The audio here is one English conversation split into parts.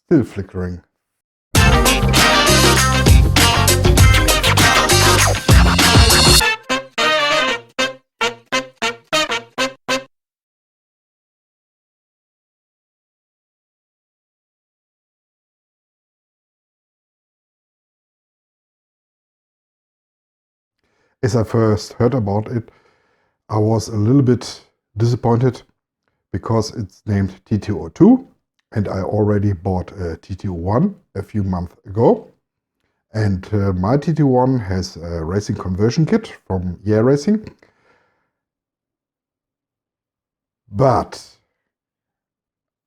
Still flickering. As I first heard about it, I was a little bit disappointed because it's named TT-02 and I already bought a TT-01 a few months ago. And my TT-01 has a racing conversion kit from AA Racing. But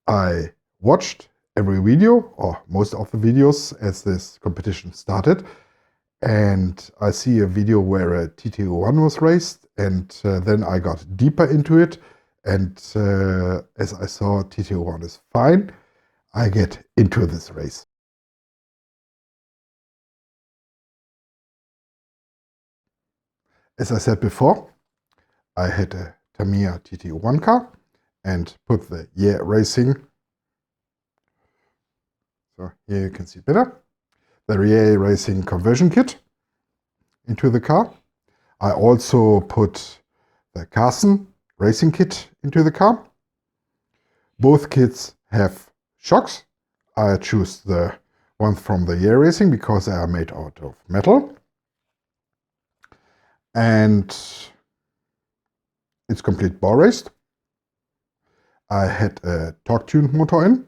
I watched every video, or most of the videos, as this competition started. And I see a video where a TT-01 was raced, and then I got deeper into it. And as I saw TT-01 is fine, I get into this race. As I said before, I had a Tamiya TT-01 car and put the AA Racing, so here you can see better, the AA Racing conversion kit into the car. I also put the Carson racing kit into the car. Both kits have shocks. I choose the one from the AA Racing because they are made out of metal. And it's complete bore raced. I had a torque tuned motor in.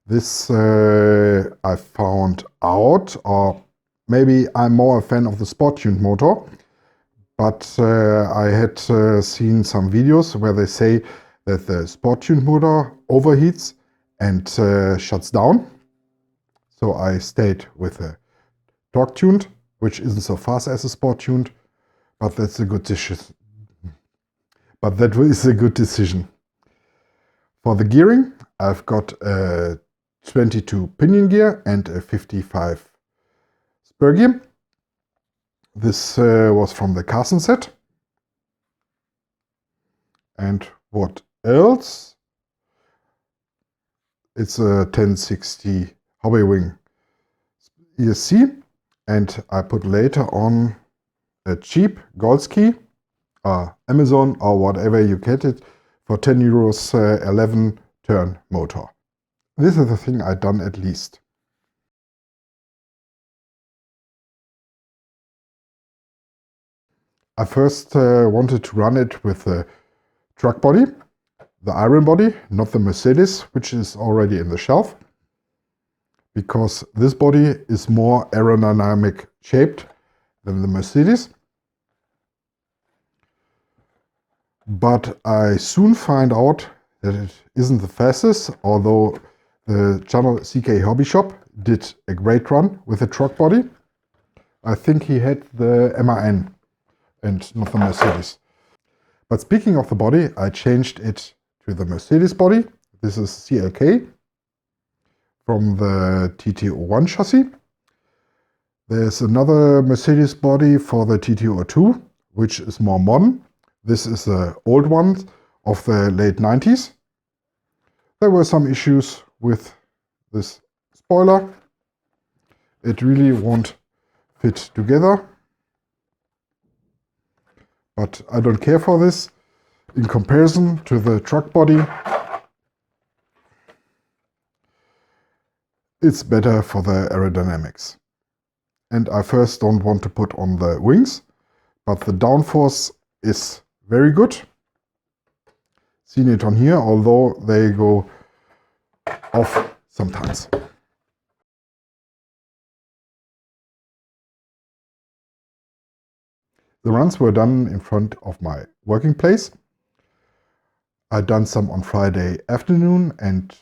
This I found out, or maybe I'm more a fan of the sport tuned motor, but I had seen some videos where they say that the sport tuned motor overheats and shuts down. So I stayed with a torque tuned, which isn't so fast as a sport tuned, but that's a good decision. But that is a good decision. For the gearing, I've got a 22 pinion gear and a 55 spur gear. This was from the Carson set. And what else? It's a 1060 Hobby Wing ESC, and I put later on a cheap Goldsky, Amazon or whatever you get it, for 10 euros 11 turn motor. This is the thing I've done at least. I first wanted to run it with the truck body, the iron body, not the Mercedes, which is already in the shelf, because this body is more aerodynamic shaped than the Mercedes. But I soon find out that it isn't the fastest, although the channel CK Hobby Shop did a great run with the truck body. I think he had the MAN and not the Mercedes. But speaking of the body, I changed it to the Mercedes body. This is CLK from the TT-01 chassis. There's another Mercedes body for the TT-02, which is more modern. This is the old one of the late 90s. There were some issues with this spoiler. It really won't fit together. But I don't care for this. In comparison to the truck body, it's better for the aerodynamics. And I first don't want to put on the wings, but the downforce is very good. Seen it on here, although they go off sometimes. The runs were done in front of my working place. I'd done some on Friday afternoon and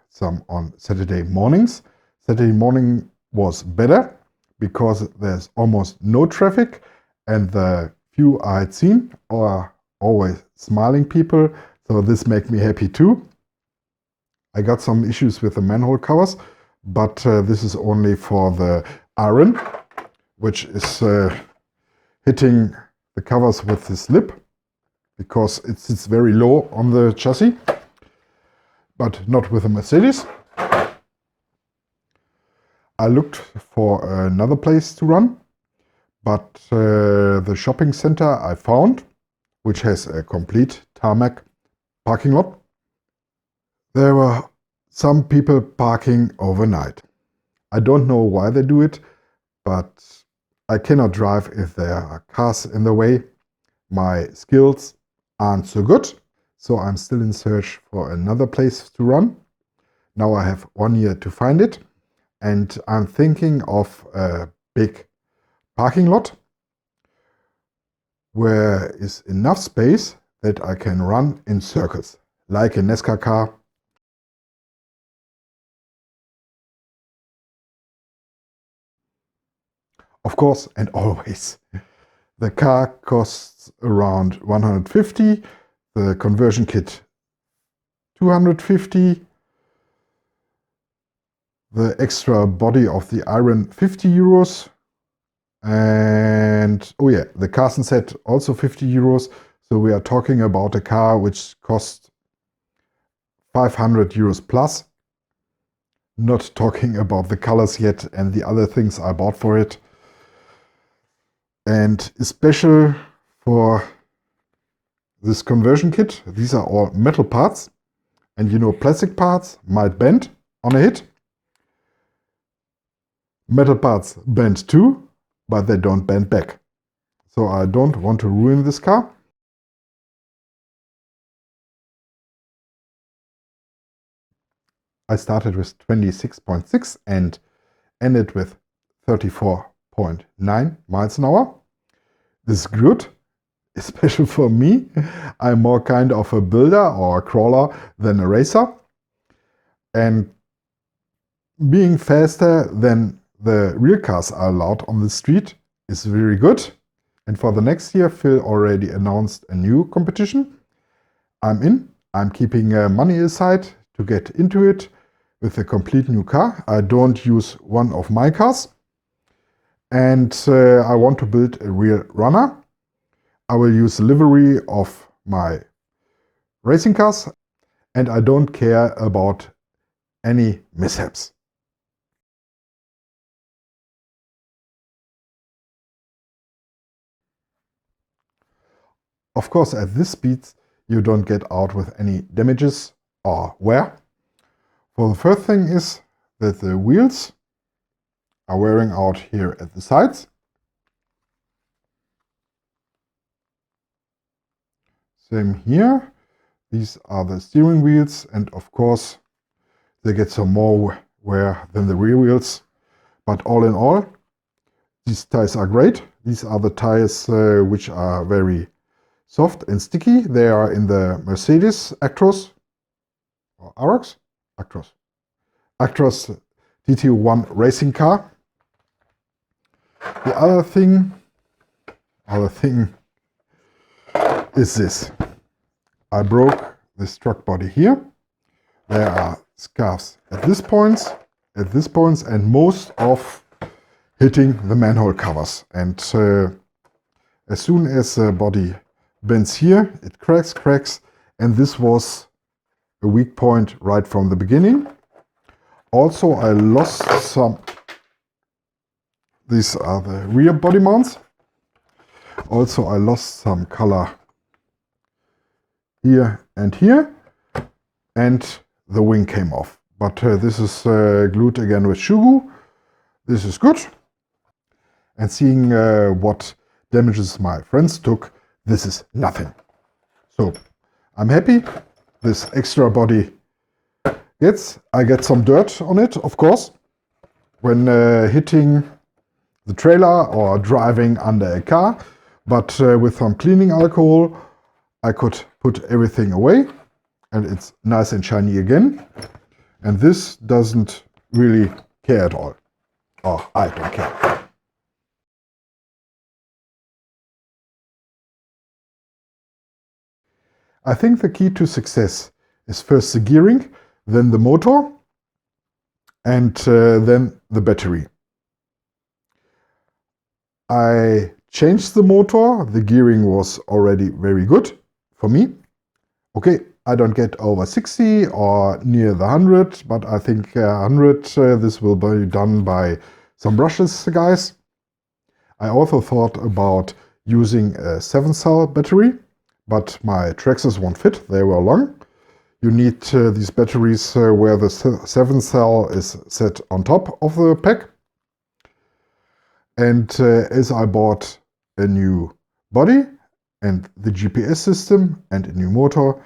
some on Saturday mornings. Saturday morning was better because there's almost no traffic and the few I had seen are always smiling people, so this made me happy too. I got some issues with the manhole covers, but this is only for the iron, which is hitting the covers with this lip because it sits very low on the chassis, but not with a Mercedes. I looked for another place to run, but the shopping center I found, which has a complete tarmac parking lot, there were some people parking overnight. I don't know why they do it, but I cannot drive if there are cars in the way. My skills aren't so good, so I'm still in search for another place to run. Now I have 1 year to find it, and I'm thinking of a big parking lot where is enough space that I can run in circles, like a NASCAR car. Of course, and always. The car costs around 150, the conversion kit 250, the extra body of the iron 50 euros, and oh yeah, the casting set also 50 euros. So we are talking about a car which costs 500 euros plus. Not talking about the colors yet and the other things I bought for it. And special for this conversion kit, these are all metal parts. And you know, plastic parts might bend on a hit. Metal parts bend too, but they don't bend back. So I don't want to ruin this car. I started with 26.6 and ended with 34.9 miles an hour. This is good, especially for me. I'm more kind of a builder or a crawler than a racer. And being faster than the real cars are allowed on the street is very good. And for the next year, Phil already announced a new competition. I'm in. I'm keeping money aside to get into it with a complete new car. I don't use one of my cars. And I want to build a real runner. I will use the livery of my racing cars. And I don't care about any mishaps. Of course, at this speed, you don't get out with any damages or wear. For the first thing is that the wheels are wearing out here at the sides. Same here. These are the steering wheels, and of course, they get some more wear than the rear wheels. But all in all, these tires are great. These are the tires which are very soft and sticky. They are in the Mercedes Actros or Arox? Actros TT-01 racing car. The other thing is this. I broke this truck body here. There are scarves at this point, and most of hitting the manhole covers. And as soon as the body bends here, it cracks, and this was a weak point right from the beginning. Also, I lost some. These are the rear body mounts. Also, I lost some color here, and the wing came off. But this is glued again with shoe glue. This is good. And seeing what damages my friends took, this is nothing. So I'm happy. This extra body I get some dirt on it, of course, when hitting the trailer or driving under a car. But with some cleaning alcohol, I could put everything away and it's nice and shiny again. And this doesn't really care at all. Or I don't care. I think the key to success is first the gearing, then the motor, and then the battery. I changed the motor. The gearing was already very good for me. Okay, I don't get over 60 or near the 100, but I think 100, this will be done by some brushes, guys. I also thought about using a 7-cell battery, but my Traxxas won't fit, they were long. You need these batteries where the 7-cell is set on top of the pack. And as I bought a new body and the GPS system and a new motor,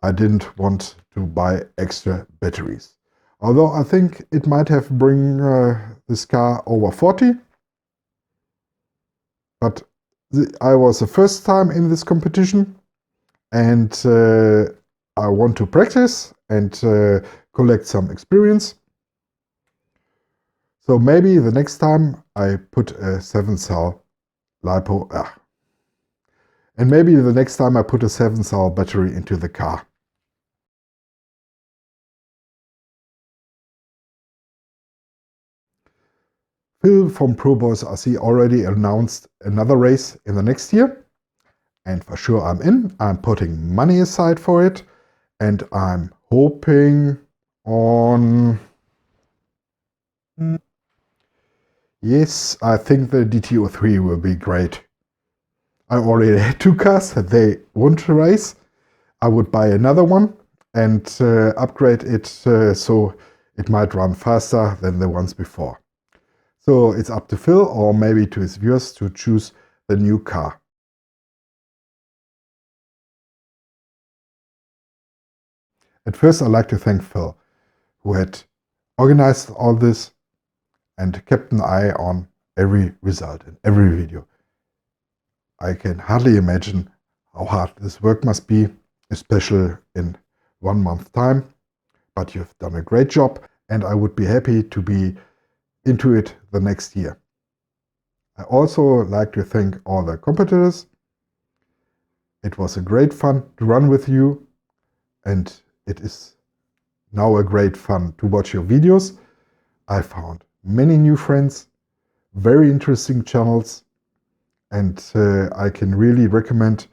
I didn't want to buy extra batteries. Although I think it might have bring this car over 40. But I was the first time in this competition, and I want to practice and collect some experience. So maybe the next time I put a 7-cell LiPo, and maybe the next time I put a 7-cell battery into the car. Phil from Pro Boys RC already announced another race in the next year, and for sure I'm in. I'm putting money aside for it, and I'm hoping on... Yes, I think the TT-03 will be great. I already had 2 cars, they won't race. I would buy another one and upgrade it so it might run faster than the ones before. So it's up to Phil or maybe to his viewers to choose the new car. At first I'd like to thank Phil, who had organized all this and kept an eye on every result in every video. I can hardly imagine how hard this work must be, especially in 1 month's time, but you've done a great job and I would be happy to be into it the next year. I also like to thank all the competitors. It was a great fun to run with you, and it is now a great fun to watch your videos. I found many new friends, very interesting channels, and I can really recommend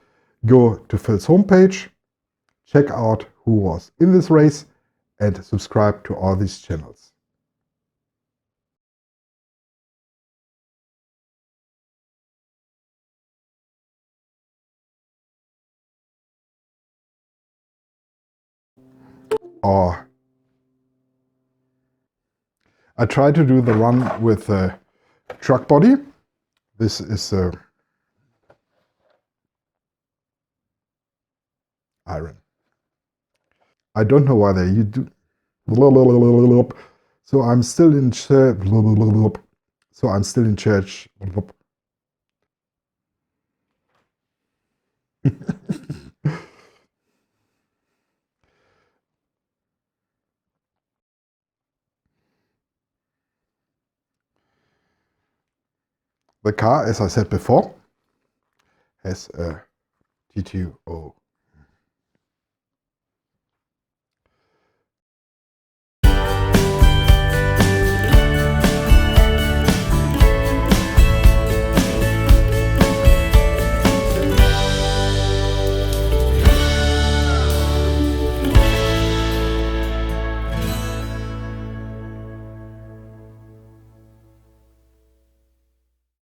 go to Phil's homepage, check out who was in this race, and subscribe to all these channels. Or I try to do the run with a truck body. This is iron. I don't know why you do. So I'm still in church. So I'm still in church. The car, as I said before, has a TT-01E